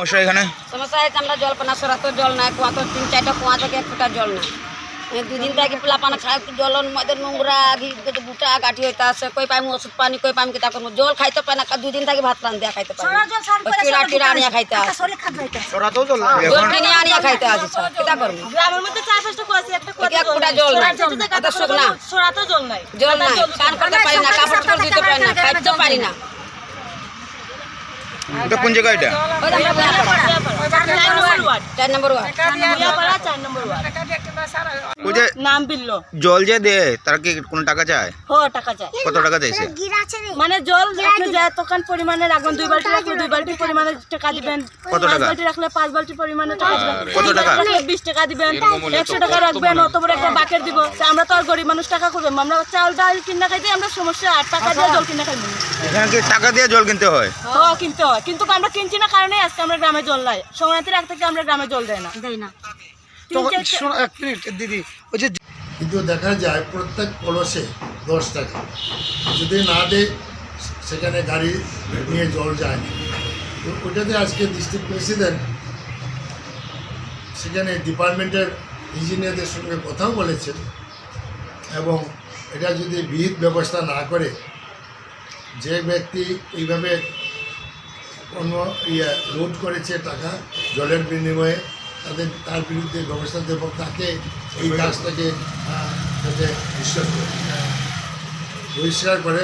সমস্যা এখানে? সমস্যা হয়েছে আমরা জল পানা সরাতো জল নাই, কুয়া তো 3-4টা কুয়া থেকে 1 ফুটা জল নাই। দুদিন থেকে পোলা পানা খাই জল মধ্যে নোংরা গুটা গাঠি হইতে আছে, কই পাইমু ওষুধ পানি, কই পাইমু কিতা করবো, জল খাইতে পাই না, 2 দিন থেকে ভাত রান দেয়া খাইতে পাই না, চিড়া টিড়া আনিয়া খাইতে আছে, জল কিনে আনিয়া খাইতে আছে, কিতা করবো। গ্রামের মধ্যে 4-5টা কুয়া আছে, একটা কুয়া 1 ফুটা জল নাই, এত শোক না, সরাতো জল নাই, জল নাই, স্নান করতে পারি না, কাপড় চোপড় ধুতে পারি না, খাইতে পারি না। এটা কোন জায়গা এটা? ওই যে আমরা বুয়াপাড়া, 4 নম্বর ওয়ার্ড। বুয়াপাড়া 4 নম্বর ওয়ার্ড। ওই যে নাম বিল্লো। জল যে দেয় তারা কি কোনো টাকা চায়? টাকা চাই। কত টাকা চাইছে? মানে জল রাখলে যায় তখন পরিমাণে রাখবেন, 2 বালতি রাখলে 2 বালতি পরিমাণে টাকা দিবেন, কত 5 টাকা? বালতি রাখলে 5 বালতি পরিমাণে টাকা দিবেন, কত টাকা? 20 টাকা দিবেন, 100 টাকা রাখবেন, অত বড় একটা বাকেট দিব। তা আমরা তো আর গরিব মানুষ টাকা করবো, আমরা চাউল ডাল কিনা খাইতে আমরা সমস্যা, 8 টাকা দিয়ে জল কিনা খাইবো। এখানে কি টাকা দিয়ে জল কিনতে হয়? কিনতে হয়, কিন্তু আমরা কিনছি না কারণে আজকে আমরা গ্রামে জল নাই, সংক্রান্তির আগ থেকে আমরা গ্রামে জল দেয় না। এক মিনিট দিদি, ওই যে কিন্তু দেখা যায় প্রত্যেক কলসে 10 টাকা যদি না দেয় সেখানে গাড়ি নিয়ে জল যায় না। তো ওইটাতে আজকে ডিস্ট্রিক্ট প্রেসিডেন্ট সেখানে ডিপার্টমেন্টের ইঞ্জিনিয়ারদের সঙ্গে কথাও বলেছেন, এবং এটা যদি বিহিত ব্যবস্থা না করে, যে ব্যক্তি এইভাবে কোনো লুট করেছে টাকা জলের বিনিময়ে, তার বিরুদ্ধে ব্যবস্থা দেব, তাকে এই কাজটাকে যাতে বহিষ্কার করে